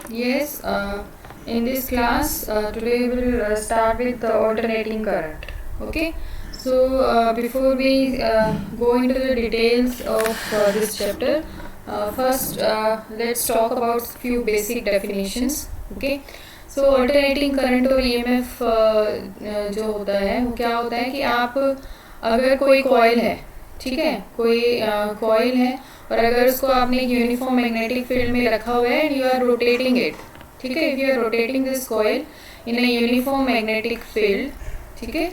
Yes, in this class, today we will start with the alternating current. Okay, so before we go into the details of this chapter, first let's talk about few basic definitions. Okay, so alternating current और EMF जो होता है वो क्या होता है कि आप अगर कोई कॉइल है, ठीक है, कोई कॉइल है और अगर उसको आपने एक यूनिफॉर्म मैग्नेटिक फील्ड में रखा हुआ है and you are rotating it, ठीक है, if you are rotating this coil in a uniform magnetic field, ठीक है,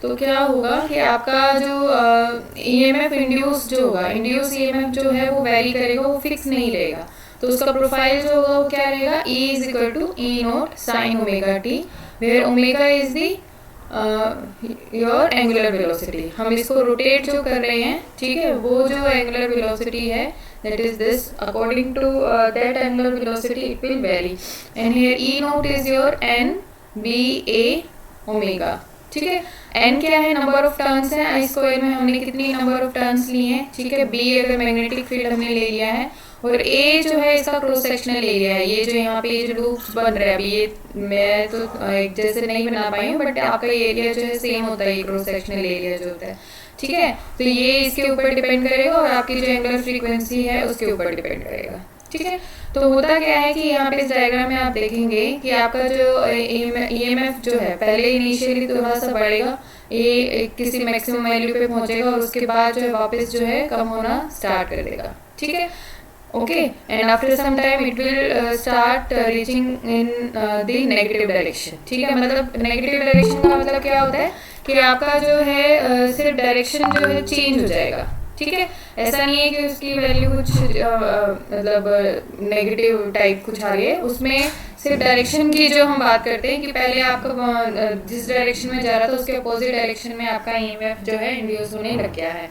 तो क्या होगा कि आपका जो ईएमएफ इंड्यूस जो होगा, इंड्यूस ईएमएफ जो है वो वेरी करेगा, वो फिक्स नहीं रहेगा। तो उसका प्रोफाइल जो होगा वो क्या रहेगा, E is equal to E naught sine omega t, where omega is the your angular velocity. हम इसको रोटेट जो कर रहे हैं, ठीक है, वो जो एंगुलर वेलोसिटी है that is this, according to that angular velocity it will vary, and here E naught is your n b a omega, ठीक है। n क्या है, नंबर ऑफ टर्न्स है, इस कॉइल में हमने कितनी नंबर ऑफ टर्न्स लिए हैं, ठीक है, b अगर मैग्नेटिक फील्ड हमने ले लिया है, और a जो है इसका क्रॉस सेक्शनल एरिया है। ये जो यहाँ पे जो लूप्स बन रहा है अभी, ये मैं तो एक जैसे नहीं बना पाई हूँ, बट आपका एरिया जो है सेम होता है, ये क्रॉस सेक्शनल एरिया जो होता है, ठीक है। तो ये इसके ऊपर डिपेंड करेगा और आपकी जो एंगुलर फ्रीक्वेंसी है उसके ऊपर डिपेंड करेगा, ठीक है। तो होता क्या है कि यहाँ पे इस डायग्राम में आप देखेंगे कि आपका जो ईएमएफ जो है पहले इनिशियली थोड़ा सा बढ़ेगा, ये किसी मैक्सिमम वैल्यू पे पहुंचेगा और उसके बाद जो है वापस जो है कम होना स्टार्ट कर देगा, ठीक है। Okay, and after some time it will start reaching in the negative direction, ठीक है। मतलब नेगेटिव डायरेक्शन का मतलब क्या होता है कि आपका जो है सिर्फ डायरेक्शन जो है चेंज हो जाएगा, ठीक है। ऐसा नहीं है कि उसकी वैल्यू कुछ मतलब नेगेटिव टाइप कुछ आ रही है, उसमें सिर्फ डायरेक्शन की जो हम बात करते हैं कि पहले आपका जिस डायरेक्शन में जा रहा था उसके अपोजिट डायरेक्शन में आपका ईएमएफ जो है इंड्यूस होने लग गया है,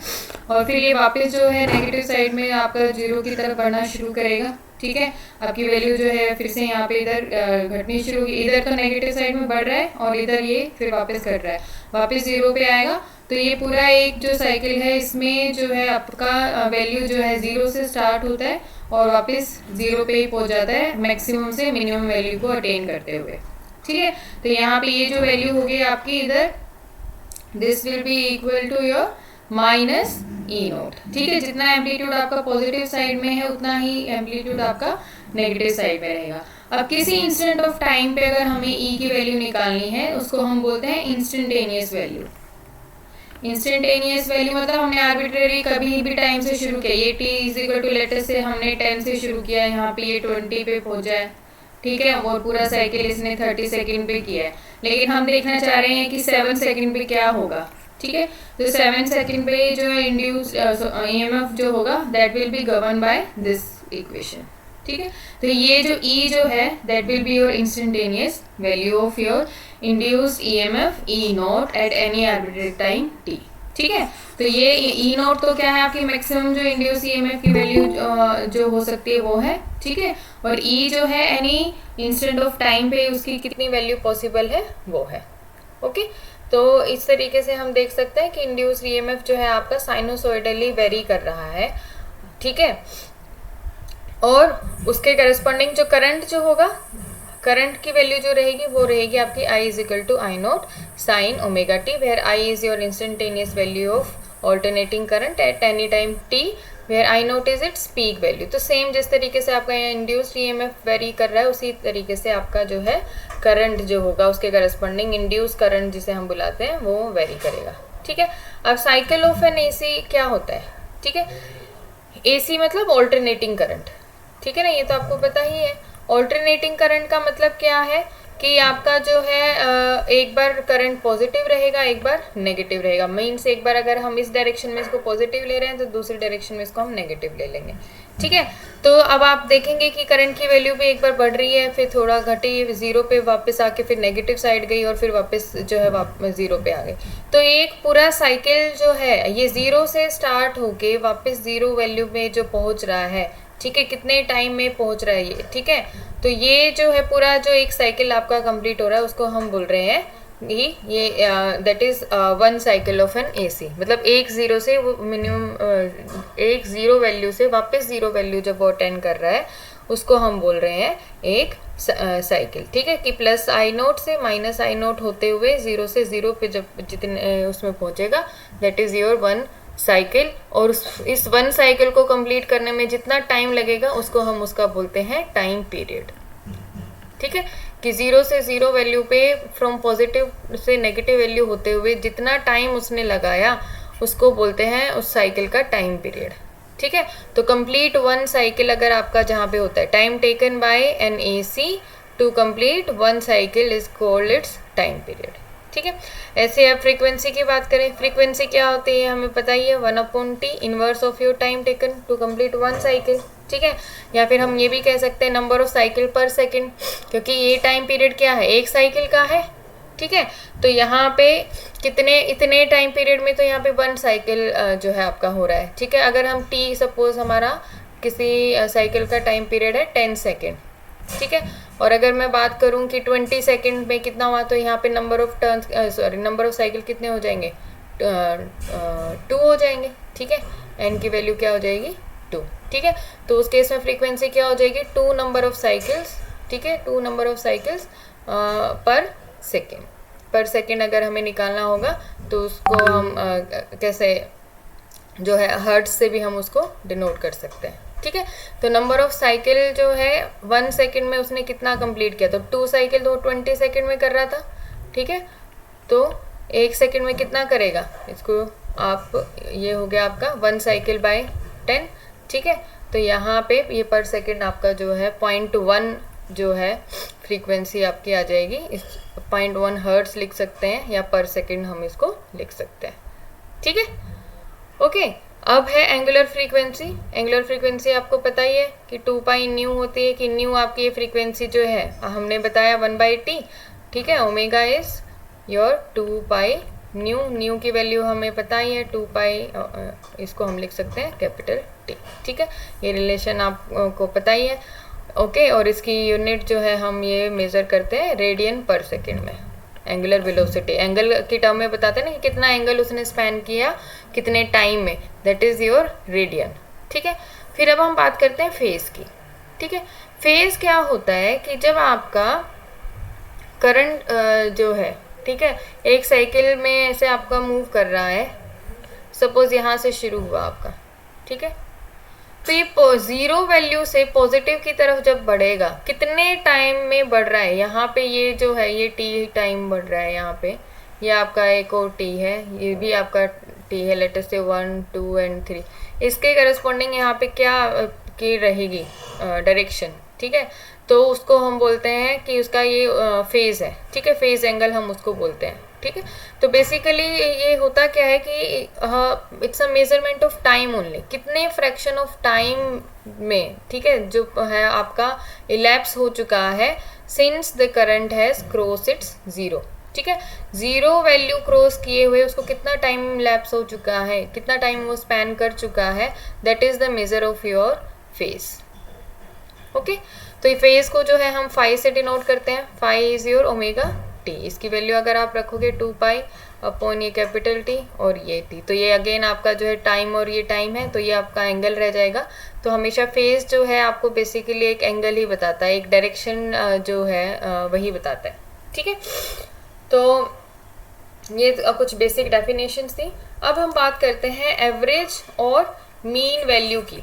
और फिर ये वापस जो है नेगेटिव साइड में आपका जीरो की तरफ बढ़ना शुरू करेगा, ठीक है। आपकी वैल्यू जो है फिर से यहाँ पे इधर घटनी शुरू होगी, इधर तो नेगेटिव साइड में बढ़ रहा है और इधर ये फिर वापस घट रहा है, वापस जीरो पे आएगा। तो ये पूरा एक जो साइकिल है इसमें जो है आपका वैल्यू जो है जीरो से स्टार्ट होता है और वापस जीरो पे ही पहुंच जाता है मैक्सिमम से मिनिमम वैल्यू को अटेन करते हुए, ठीक है। तो यहाँ पे ये जो वैल्यू होगी आपकी इधर, this will be equal to your minus E naught, ठीक है। जितना एम्पलीट्यूड आपका पॉजिटिव साइड में है उतना ही एम्पलीट्यूड आपका नेगेटिव साइड में रहेगा। अब किसी इंस्टेंट ऑफ टाइम पे अगर हमें ई की वैल्यू निकालनी है उसको हम बोलते हैं इंस्टेंटेनियस वैल्यू। इंस्टेंटेनियस वैल्यू मतलब हमने आर्बिट्रेरी कभी भी टाइम से शुरू किया, ये t is equal to later से हमने 10 से शुरू किया, यहाँ पे ये 20 पे पहुंचा है, ठीक है, और पूरा साइकिल इसने 30 सेकंड पे किया है, लेकिन हम देखना चाह रहे हैं कि 7 सेकंड पे क्या होगा, ठीक है। तो 7 सेकंड पे जो है इंड्यूस ईएमएफ जो होगा that will be govern by this equation, ठीक है। तो ये जो E जो है that will be your instantaneous value of your induced EMF E not at any arbitrary time t, ठीक है। तो ये E नॉट तो क्या है, आपकी मैक्सिमम जो इंड्यूस ईएमएफ की वैल्यू जो हो सकती है वो है, ठीक है, और E जो है एनी इंस्टेंट ऑफ टाइम पे उसकी कितनी वैल्यू पॉसिबल है वो है, ओके। तो इस तरीके से हम देख सकते हैं कि इंड्यूस्ड ईएमएफ जो है आपका साइनोसॉइडली वेरी कर रहा है, ठीक है, और उसके करस्पॉन्डिंग जो करंट जो होगा, करंट की वैल्यू जो रहेगी वो रहेगी आपकी I is equal to I naught sine omega t, where I is your instantaneous value of alternating current at any time t, where I naught is its peak value. तो same जिस तरीके से आपका इंड्यूस्ड ईएमएफ वेरी कर रहा है उसी तरीके से आपका जो है करंट जो होगा उसके करस्पॉन्डिंग इंड्यूस करंट जिसे हम बुलाते हैं वो वेरी करेगा, ठीक है। अब साइकिल ऑफ एन एसी क्या होता है, ठीक है, एसी मतलब ऑल्टरनेटिंग करंट, ठीक है ना, ये तो आपको पता ही है। ऑल्टरनेटिंग करंट का मतलब क्या है कि आपका जो है एक बार करंट पॉजिटिव रहेगा, एक बार नेगेटिव रहेगा। मीन्स एक बार अगर हम इस डायरेक्शन में इसको पॉजिटिव ले रहे हैं तो दूसरी डायरेक्शन में इसको हम नेगेटिव ले लेंगे, ठीक है। तो अब आप देखेंगे कि करंट की वैल्यू भी एक बार बढ़ रही है, फिर थोड़ा घटी, जीरो पे वापस आके फिर नेगेटिव साइड गई और फिर वापस जो है वापस जीरो पे आ गई। तो एक पूरा साइकिल जो है ये जीरो से स्टार्ट होके वापस जीरो वैल्यू में जो पहुंच रहा है, ठीक है, कितने टाइम में पहुंच रहा है ये, ठीक है। तो ये जो है पूरा जो एक साइकिल आपका कंप्लीट हो रहा है उसको हम बोल रहे हैं ये that is one cycle of N AC. मतलब एक जीरो से वो मिनिमम एक जीरो वैल्यू से वापस जीरो वैल्यू जब वो अटेंड कर रहा है उसको हम बोल रहे हैं एक साइकिल। ठीक है, कि प्लस आई नोट से माइनस आई नोट होते हुए 0 से 0 पे जब जितने उसमें पहुंचेगा, that is your one cycle. और इस वन साइकिल को कंप्लीट करने में जितना टाइम लगेगा उसको हम उसका बोलते हैं टाइम पीरियड। ठीक है, कि 0 से 0 वैल्यू पे फ्रॉम पॉजिटिव से नेगेटिव वैल्यू होते हुए जितना टाइम उसने लगाया उसको बोलते हैं उस साइकिल का टाइम पीरियड। ठीक है, तो कंप्लीट वन साइकिल अगर आपका जहाँ पे होता है time taken by an AC to complete one cycle is called its time period. ठीक है, ऐसे अब फ्रीक्वेंसी की बात करें, फ्रीक्वेंसी क्या होती है हमें पता ही है, 1/t inverse of your time taken to complete one cycle. ठीक है, या फिर हम ये भी कह सकते हैं नंबर ऑफ साइकिल पर सेकेंड, क्योंकि ये टाइम पीरियड क्या है, एक साइकिल का है। ठीक है, तो यहाँ पे कितने इतने टाइम पीरियड में तो यहाँ पे वन साइकिल जो है आपका हो रहा है। ठीक है, अगर हम टी सपोज हमारा किसी साइकिल का टाइम पीरियड है 10 सेकेंड। ठीक है, और अगर मैं बात करूँ कि 20 सेकेंड में कितना हुआ, तो यहाँ पे number of number of cycle कितने हो जाएंगे, 2 हो जाएंगे। ठीक है, एन की वैल्यू क्या हो जाएगी, 2। ठीक है, तो उस केस में फ्रीक्वेंसी क्या हो जाएगी, 2 नंबर ऑफ साइकिल्स। ठीक है, 2 नंबर ऑफ साइकिल्स पर सेकेंड। पर सेकेंड अगर हमें निकालना होगा तो उसको हम कैसे जो है हर्ट्ज से भी हम उसको डिनोट कर सकते हैं। ठीक है, तो नंबर ऑफ साइकिल जो है 1 सेकेंड में उसने कितना कंप्लीट किया, तो 2 साइकिल तो 20 सेकेंड में कर रहा था। ठीक है, तो 1 सेकेंड में कितना करेगा, इसको आप ये हो गया आपका 1 साइकिल बाय 10। ठीक है, तो यहाँ पे ये पर सेकेंड आपका जो है 0.1 जो है फ्रीक्वेंसी आपकी आ जाएगी। इस 0.1 हर्ट्ज लिख सकते हैं या पर सेकेंड हम इसको लिख सकते हैं। ठीक है, ओके। अब है एंगुलर फ्रीक्वेंसी। एंगुलर फ्रीक्वेंसी आपको पता ही है कि 2 पाई न्यू होती है, कि न्यू आपकी ये फ्रीक्वेंसी जो है हमने बताया 1/t। ठीक है, omega is your 2 pi nu. New की वैल्यू हमें पता ही है 2 पाई, इसको हम लिख सकते हैं कैपिटल टी। ठीक है, ये रिलेशन आपको पता ही है। ओके, और इसकी यूनिट जो है हम ये मेज़र करते हैं रेडियन पर सेकेंड में। एंगुलर वेलोसिटी एंगल की टर्म में बताते हैं ना कि कितना एंगल उसने स्पैन किया कितने टाइम में, दैट इज़ योर रेडियन। ठीक है, फिर अब हम बात करते हैं फेज़ की। ठीक है, फेज़ क्या होता है कि जब आपका करंट जो है, ठीक है, एक साइकिल में ऐसे आपका मूव कर रहा है, सपोज यहाँ से शुरू हुआ आपका। ठीक है, तो ये 0 वैल्यू से पॉजिटिव की तरफ जब बढ़ेगा, कितने टाइम में बढ़ रहा है, यहाँ पे ये जो है ये टी टाइम बढ़ रहा है, यहाँ पे ये आपका एक और टी है, ये भी आपका टी है, लेट अस से 1 2 एंड 3। इसके करस्पॉन्डिंग यहाँ पे क्या की रहेगी डायरेक्शन। ठीक है, तो उसको हम बोलते हैं कि उसका ये फेज़ है। ठीक है, फेज़ एंगल हम उसको बोलते हैं। ठीक है, तो बेसिकली ये होता क्या है कि it's a measurement of time only, कितने फ्रैक्शन ऑफ टाइम में, ठीक है, जो है आपका इलैप्स हो चुका है since the current has cross it's 0। ठीक है, 0 वैल्यू क्रॉस किए हुए उसको कितना टाइम लैप्स हो चुका है, कितना टाइम वो स्पैन कर चुका है, that is the measure of your phase. Okay, तो ये फेज को जो है हम फाई से डिनोट करते हैं। Phi is your omega t. इसकी वैल्यू अगर आप रखोगे 2 पाई अपॉन ये कैपिटल टी और ये टी, तो ये अगेन आपका जो है टाइम और ये टाइम है, तो ये आपका एंगल रह जाएगा। तो हमेशा फेज जो है आपको बेसिकली एक एंगल ही बताता है, एक डायरेक्शन जो है वही बताता है। ठीक है, तो ये कुछ बेसिक डेफिनेशंस थी। अब हम बात करते हैं एवरेज और मीन वैल्यू की।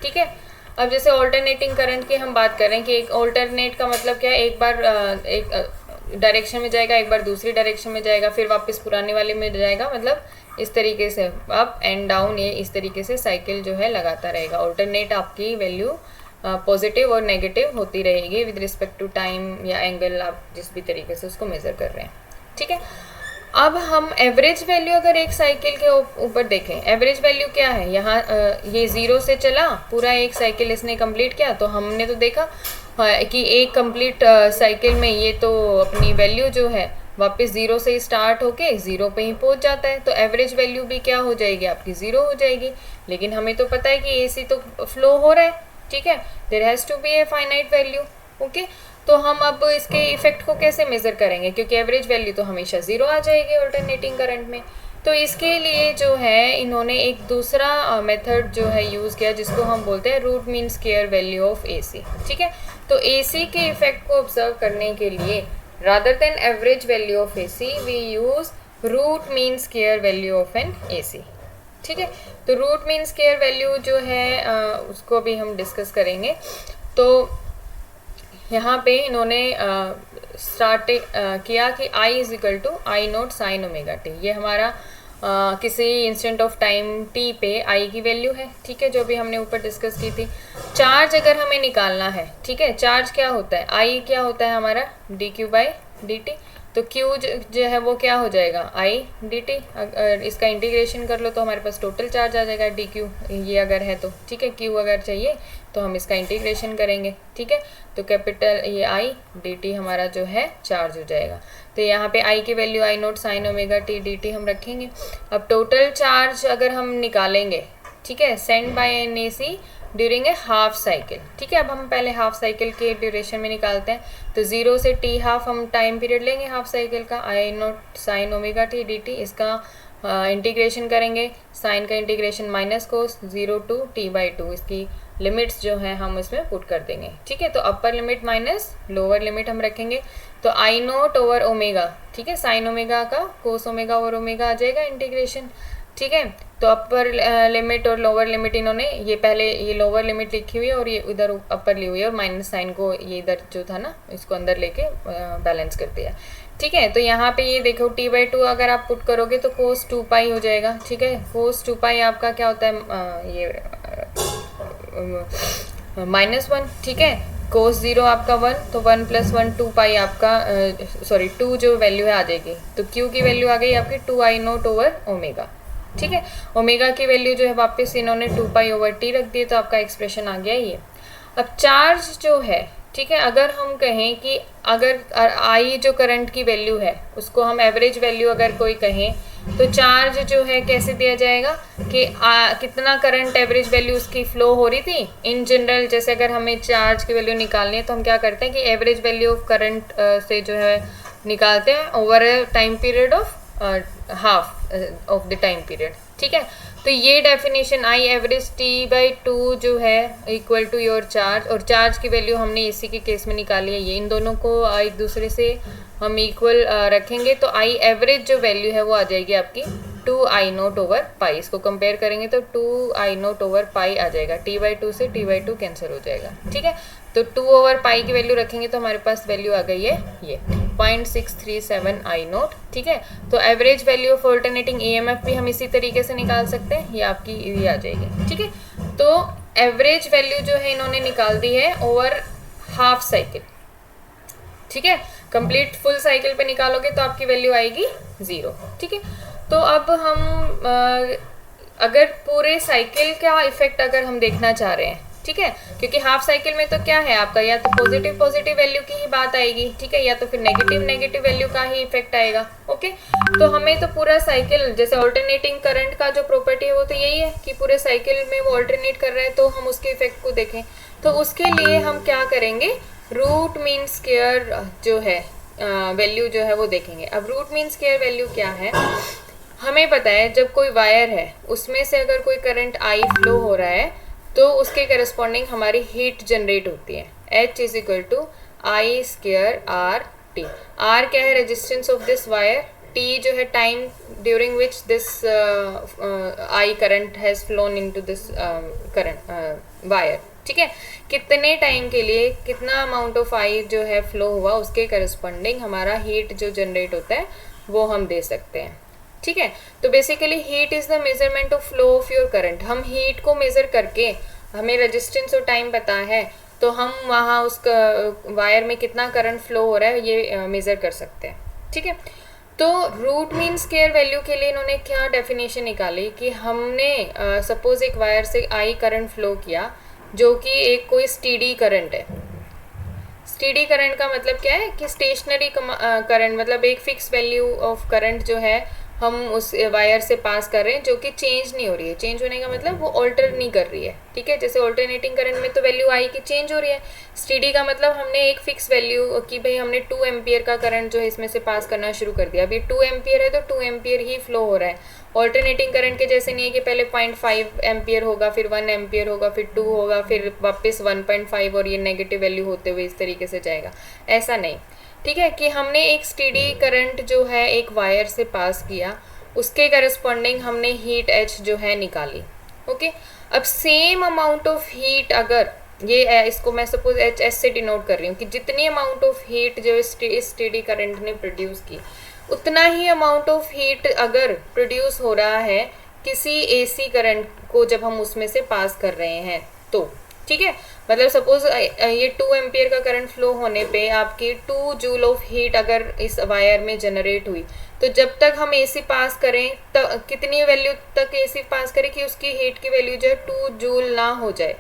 ठीक है, अब जैसे ऑल्टरनेटिंग करंट की हम बात कर रहे हैं कि एक ऑल्टरनेट का मतलब क्या है, एक बार एक डायरेक्शन में जाएगा, एक बार दूसरी डायरेक्शन में जाएगा, फिर वापस पुराने वाले में जाएगा, मतलब इस तरीके से अप एंड डाउन, ये इस तरीके से साइकिल जो है लगाता रहेगा। ऑल्टरनेट आपकी वैल्यू पॉजिटिव और नेगेटिव होती रहेगी विद रिस्पेक्ट टू टाइम या एंगल, आप जिस भी तरीके से उसको मेज़र कर रहे हैं। ठीक है, अब हम एवरेज वैल्यू अगर एक साइकिल के ऊपर देखें, एवरेज वैल्यू क्या है, यहाँ ये 0 से चला पूरा एक साइकिल इसने कंप्लीट किया, तो हमने तो देखा कि एक कंप्लीट साइकिल में ये तो अपनी वैल्यू जो है वापस 0 से स्टार्ट होके 0 पे ही पहुँच जाता है, तो एवरेज वैल्यू भी क्या हो जाएगी आपकी 0 हो जाएगी। लेकिन हमें तो पता है कि एसी तो फ्लो हो रहा है। ठीक है, there has to be a finite value. Okay, तो हम अब इसके इफेक्ट को कैसे मेज़र करेंगे, क्योंकि एवरेज वैल्यू तो हमेशा 0 आ जाएगी ऑल्टरनेटिंग करंट में। तो इसके लिए जो है इन्होंने एक दूसरा मेथड जो है यूज़ किया जिसको हम बोलते हैं root mean square value of AC। ठीक है, तो AC के इफेक्ट को ऑब्जर्व करने के लिए rather than average value of AC we use root mean square value of an AC। ठीक है, तो रूट मीन स्क्वायर वैल्यू जो है उसको भी हम डिस्कस करेंगे। तो यहाँ पे इन्होंने स्टार्ट किया कि I is equal to I naught sine omega t. ये हमारा किसी इंस्टेंट ऑफ टाइम t पे I की वैल्यू है। ठीक है, जो भी हमने ऊपर डिस्कस की थी। चार्ज अगर हमें निकालना है, ठीक है, चार्ज क्या होता है, I क्या होता है हमारा dq बाई dt। तो q जो है वो क्या हो जाएगा I dt। अगर इसका इंटीग्रेशन कर लो तो हमारे पास टोटल चार्ज आ जाएगा dq, ये अगर है तो। ठीक है, q अगर चाहिए तो हम इसका इंटीग्रेशन करेंगे। ठीक है, तो कैपिटल ये I dt हमारा जो है चार्ज हो जाएगा। तो यहाँ पे I की value I naught sine omega t dt हम रखेंगे। अब टोटल चार्ज अगर हम निकालेंगे, ठीक है, send by an AC during a half cycle. ठीक है, अब हम पहले हाफ साइकिल के ड्यूरेशन में निकालते हैं। तो 0 से t हाफ हम टाइम पीरियड लेंगे हाफ साइकिल का, I naught sine omega t dt। इसका इंटीग्रेशन करेंगे, साइन का integration minus cos 0 to t by 2। इसकी लिमिट्स जो है हम इसमें पुट कर देंगे। ठीक है, तो अपर लिमिट माइनस लोअर लिमिट हम रखेंगे। तो आई नोट ओवर ओमेगा, ठीक है, साइन ओमेगा का कोस ओमेगा ओवर ओमेगा आ जाएगा इंटीग्रेशन। ठीक है, तो अपर लिमिट और लोअर लिमिट इन्होंने ये पहले ये लोअर लिमिट लिखी हुई है और ये इधर अपर ली हुई है, और माइनस साइन को ये इधर जो था ना इसको अंदर लेके बैलेंस कर दिया। ठीक है, तो यहाँ पे ये देखो t बाई 2 अगर आप पुट करोगे तो कोस 2 पाई हो जाएगा। ठीक है, कोस 2 पाई आपका क्या होता है ये -1। ठीक है, कोस 0 आपका 1, तो 1 + 1 2 पाई आपका सॉरी 2 जो वैल्यू है आ जाएगी। तो q की वैल्यू आ गई आपकी 2 आई नोट ओवर ओमेगा। ठीक है, ओमेगा की वैल्यू जो है वापस इन्होंने 2 पाई ओवर t रख दी, तो आपका एक्सप्रेशन आ गया ये। अब चार्ज जो है, ठीक है, अगर हम कहें कि अगर I जो करंट की वैल्यू है उसको हम एवरेज वैल्यू अगर कोई कहें, तो चार्ज जो है कैसे दिया जाएगा कि कितना करंट एवरेज वैल्यू उसकी फ्लो हो रही थी इन जनरल। जैसे अगर हमें चार्ज की वैल्यू निकालनी है तो हम क्या करते हैं कि एवरेज वैल्यू ऑफ करंट से जो है निकालते हैं over a time period of half of the time period. ठीक है, तो ये definition I average t by 2 जो है इक्वल टू योर चार्ज, और चार्ज की वैल्यू हमने AC के केस में निकाली है। ये इन दोनों को एक दूसरे से हम इक्वल रखेंगे तो I एवरेज जो वैल्यू है वो आ जाएगी आपकी 2 आई नोट ओवर पाई। इसको कंपेयर करेंगे तो 2 आई नोट ओवर पाई आ जाएगा, t बाई 2 से t बाई 2 कैंसिल हो जाएगा। ठीक है, तो 2 ओवर पाई की वैल्यू रखेंगे तो हमारे पास वैल्यू आ गई है ये 0.637 आई नोट। ठीक है, तो average value of alternating EMF भी हम इसी तरीके से निकाल सकते हैं, ये आपकी ये आ जाएगी। ठीक है, तो एवरेज वैल्यू जो है इन्होंने निकाल दी है ओवर हाफ साइकिल। ठीक है, कंप्लीट फुल साइकिल पे निकालोगे तो आपकी वैल्यू आएगी 0। ठीक है, तो अब हम अगर पूरे साइकिल का इफेक्ट अगर हम देखना चाह रहे हैं, ठीक है, क्योंकि हाफ साइकिल में तो क्या है आपका या तो पॉजिटिव वैल्यू की ही बात आएगी, ठीक है, या तो फिर नेगेटिव वैल्यू का ही इफेक्ट आएगा। ओके, तो हमें तो पूरा साइकिल जैसे ऑल्टरनेटिंग करंट का जो प्रॉपर्टी है वो तो यही है कि पूरे साइकिल में वो ऑल्टरनेट कर रहे हैं, तो हम उसके इफेक्ट को देखें। तो उसके लिए हम क्या करेंगे, रूट मीन स्क्वायर जो है वैल्यू जो है वो देखेंगे। अब रूट मीन स्क्वायर वैल्यू क्या है, हमें पता है जब कोई वायर है उसमें से अगर कोई करंट I फ्लो हो रहा है तो उसके करस्पॉन्डिंग हमारी हीट जनरेट होती है। H is equal to I square R T. R क्या है, resistance of this wire, T जो है time during which this I current has flown into this current wire. ठीक है, कितने टाइम के लिए कितना अमाउंट ऑफ I जो है फ्लो हुआ उसके करस्पॉन्डिंग हमारा हीट जो जनरेट होता है वो हम दे सकते हैं। ठीक है, तो basically heat is the measurement of flow of your current. हम हीट को मेज़र करके, हमें रेजिस्टेंस और टाइम पता है तो हम वहाँ उस वायर में कितना करंट फ्लो हो रहा है ये मेज़र कर सकते हैं। ठीक है, तो रूट मीन स्क्वायर वैल्यू के लिए इन्होंने क्या डेफिनेशन निकाली कि हमने सपोज एक वायर से I करंट फ्लो किया जो कि एक कोई स्टीडी करंट है। स्टीडी करंट का मतलब क्या है कि स्टेशनरी करंट, मतलब एक फिक्स वैल्यू ऑफ करंट जो है हम उस वायर से पास कर रहे हैं जो कि चेंज नहीं हो रही है। चेंज होने का मतलब वो ऑल्टर नहीं कर रही है। ठीक है। जैसे ऑल्टरनेटिंग करंट में तो वैल्यू आई की चेंज हो रही है, स्टेडी का मतलब हमने एक फिक्स वैल्यू की भाई हमने 2 एम्पियर का करंट जो है इसमें से पास करना शुरू कर दिया। अभी 2 एम्पियर है तो 2 एम्पियर ही फ्लो हो रहा है। ऑल्टरनेटिंग करंट के जैसे नहीं है कि पहले 0.5 एम्पियर होगा, फिर 1 एम्पियर होगा, फिर 2 होगा, फिर वापस 1.5 और ये नेगेटिव वैल्यू होते हुए इस तरीके से जाएगा, ऐसा नहीं। ठीक है, कि हमने एक स्टेडी करंट जो है एक वायर से पास किया, उसके करस्पॉन्डिंग हमने हीट एच जो है निकाली। ओके, अब सेम अमाउंट ऑफ हीट अगर ये इसको मैं सपोज एच एस से डिनोट कर रही हूँ कि जितनी अमाउंट ऑफ हीट जो इस स्टेडी करंट ने प्रोड्यूस की, उतना ही अमाउंट ऑफ हीट अगर प्रोड्यूस हो रहा है किसी एसी करंट को जब हम उसमें से पास कर रहे हैं तो, ठीक है। मतलब सपोज ये 2 एम्पियर का करंट फ्लो होने पे आपकी 2 जूल ऑफ हीट अगर इस वायर में जनरेट हुई, तो जब तक हम एसी पास करें तो कितनी वैल्यू तक एसी पास करें कि उसकी हीट की वैल्यू जो है 2 जूल ना हो जाए,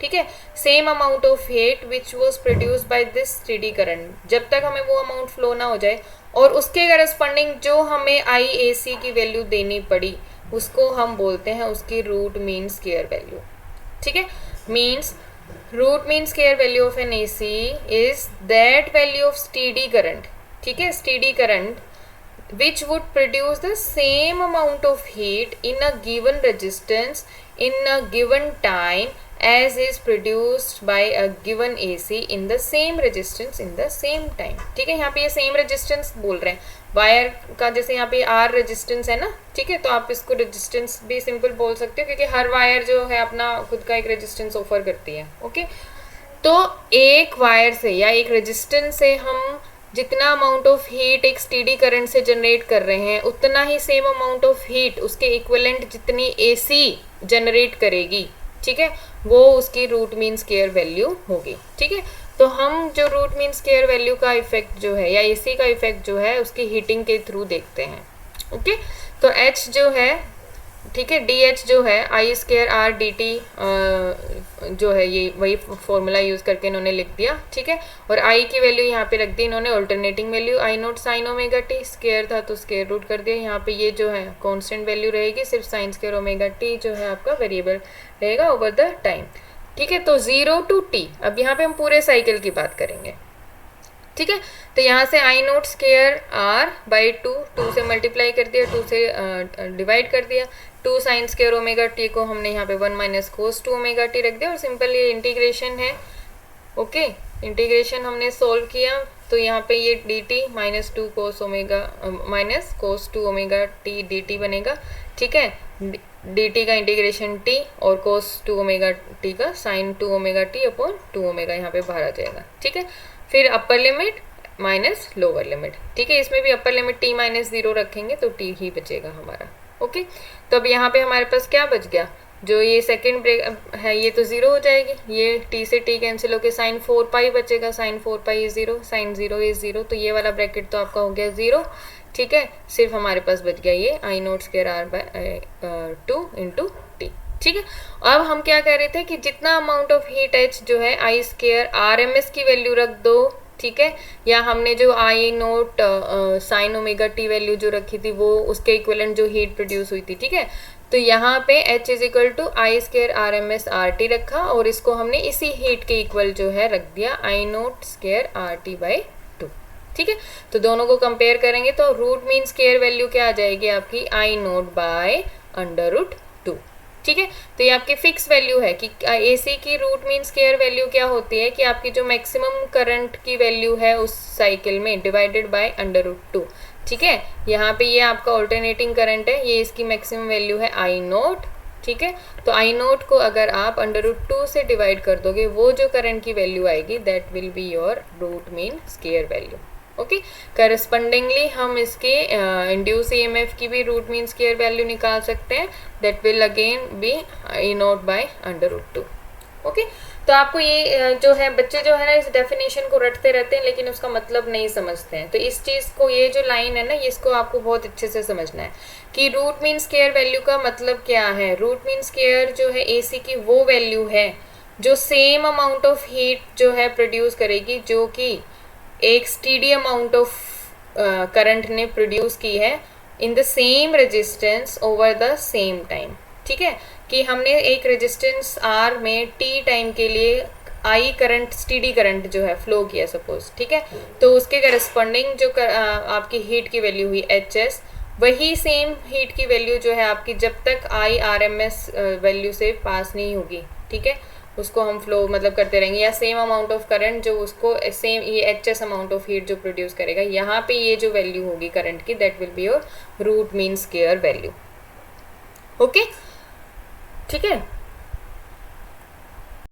ठीक है। Same amount of heat which was produce by this steady current, जब तक हमें वो अमाउंट फ्लो ना हो जाए और उसके करस्पॉन्डिंग जो हमें आई ए सी की वैल्यू देनी पड़ी, उसको हम बोलते हैं उसकी रूट मीन स्क्वायर वैल्यू, ठीक है। Means root mean square value of an AC is that value of steady current, ठीक है, steady current which would produce the same amount of heat in a given resistance in a given time as is produced by a given AC in the same resistance in the same time, ठीक है। यहाँ पे ये same resistance बोल रहे हैं wire का, जैसे यहाँ पे R रेजिस्टेंस है ना, ठीक है, तो आप इसको रेजिस्टेंस भी सिंपल बोल सकते हो क्योंकि हर वायर जो है अपना खुद का एक रेजिस्टेंस ऑफर करती है। ओके, तो एक वायर से या एक रेजिस्टेंस से हम जितना अमाउंट ऑफ हीट एक स्टेडी करंट से जनरेट कर रहे हैं, उतना ही सेम अमाउंट ऑफ हीट उसके इक्विवेलेंट जितनी एसी जनरेट करेगी, ठीक है, वो उसकी रूट मीन स्क्वायर वैल्यू होगी, ठीक है। तो हम जो रूट मीन स्क्वायर वैल्यू का इफेक्ट जो है या एसी का इफेक्ट जो है उसकी हीटिंग के थ्रू देखते हैं। ओके, तो H जो है, ठीक है, डी एच जो है I square R D T जो है ये वही फॉर्मूला यूज़ करके इन्होंने लिख दिया, ठीक है। और आई की वैल्यू यहाँ पे रख दी इन्होंने alternating value I naught sine omega t, square था तो स्क्वायर रूट कर दिया। यहाँ पे ये जो है कांस्टेंट वैल्यू रहेगी, सिर्फ साइन स्क्वायर ओमेगा टी जो है आपका वेरिएबल रहेगा ओवर द टाइम, ठीक है। तो 0 to t, अब यहाँ पे हम पूरे साइकिल की बात करेंगे, ठीक है। तो यहाँ से आई नोट स्क्वायर आर बाई 2 से मल्टीप्लाई कर दिया, 2 से डिवाइड कर दिया, 2 साइन स्क्वायर ओमेगा टी को हमने यहाँ पे 1 माइनस कोस 2 ओमेगा टी रख दिया और सिंपल ये इंटीग्रेशन है। ओके, इंटीग्रेशन हमने सोल्व किया तो यहाँ पे ये d t minus 2 cos omega minus cos 2 omega t d t बनेगा, ठीक है। डी टी का इंटीग्रेशन टी और कोस 2 ओमेगा टी का sine 2 omega t upon 2 omega यहाँ पे बाहर आ जाएगा, ठीक है। फिर upper limit minus lower limit, ठीक है, इसमें भी अपर लिमिट t माइनस 0 रखेंगे तो t ही बचेगा हमारा। ओके, तो अब यहाँ पे हमारे पास क्या बच गया, जो ये सेकेंड ब्रेक है ये तो 0 हो जाएगी, ये t से t कैंसिल होकर साइन 4 पाई बचेगा, sine 4 pi is 0, sine 0 is 0, तो ये वाला ब्रैकेट तो आपका हो गया 0, ठीक है। सिर्फ हमारे पास बच गया ये I naught square R by 2 into t, ठीक है। अब हम क्या कह रहे थे कि जितना अमाउंट ऑफ हीट एच जो है I square R M S की वैल्यू रख दो, ठीक है, या हमने जो I naught sine omega t value जो रखी थी वो उसके इक्विवेलेंट जो हीट प्रोड्यूस हुई थी, ठीक है। तो यहाँ पे H is equal to I square R M S R T रखा और इसको हमने इसी हीट के इक्वल जो है रख दिया I naught square R t by 2, ठीक है। तो दोनों को कंपेयर करेंगे तो रूट मीन स्क्वायर वैल्यू क्या आ जाएगी आपकी आई नोट बाय अंडर रूट 2, ठीक है। तो ये आपकी फिक्स वैल्यू है कि AC की रूट मीन स्क्वायर वैल्यू क्या होती है कि आपकी जो मैक्सिमम करंट की वैल्यू है उस साइकिल में डिवाइडेड बाय अंडर रूट 2, ठीक है। यहाँ पे ये आपका ऑल्टरनेटिंग करंट है, ये इसकी मैक्सिमम वैल्यू है आई नोट, ठीक है। तो आई नोट को अगर आप अंडर रूट 2 से डिवाइड कर दोगे, वो जो करंट की वैल्यू आएगी that will be your root mean square value. Okay, correspondingly हम इसके इंड्यूस EMF की भी रूट मीन स्क्वायर वैल्यू निकाल सकते हैं, that will again be I naught by under root 2। Okay, तो आपको ये जो है बच्चे जो है ना इस डेफिनेशन को रटते रहते हैं लेकिन उसका मतलब नहीं समझते हैं, तो इस चीज़ को ये जो लाइन है ना इसको आपको बहुत अच्छे से समझना है कि रूट मीन स्क्वायर वैल्यू का मतलब क्या है। रूट मीन स्क्वायर जो है AC की वो वैल्यू है जो सेम अमाउंट ऑफ हीट जो है प्रोड्यूस करेगी जो कि एक स्टेडी अमाउंट ऑफ करंट ने प्रोड्यूस की है in the same resistance over the same time, ठीक है। कि हमने एक रेजिस्टेंस R में T टाइम के लिए I करंट, स्टीडी करंट जो है फ्लो किया सपोज, ठीक है, तो उसके करस्पॉन्डिंग जो आपकी हीट की वैल्यू हुई HS, वही सेम हीट की वैल्यू जो है आपकी जब तक IRMS वैल्यू से पास नहीं होगी, ठीक है, उसको हम फ्लो मतलब करते रहेंगे, या सेम अमाउंट ऑफ करंट जो उसको सेम ये HS अमाउंट ऑफ हीट जो प्रोड्यूस करेगा, यहाँ पे ये जो वैल्यू होगी करंट की, that will be your root mean square value. Okay, ठीक है।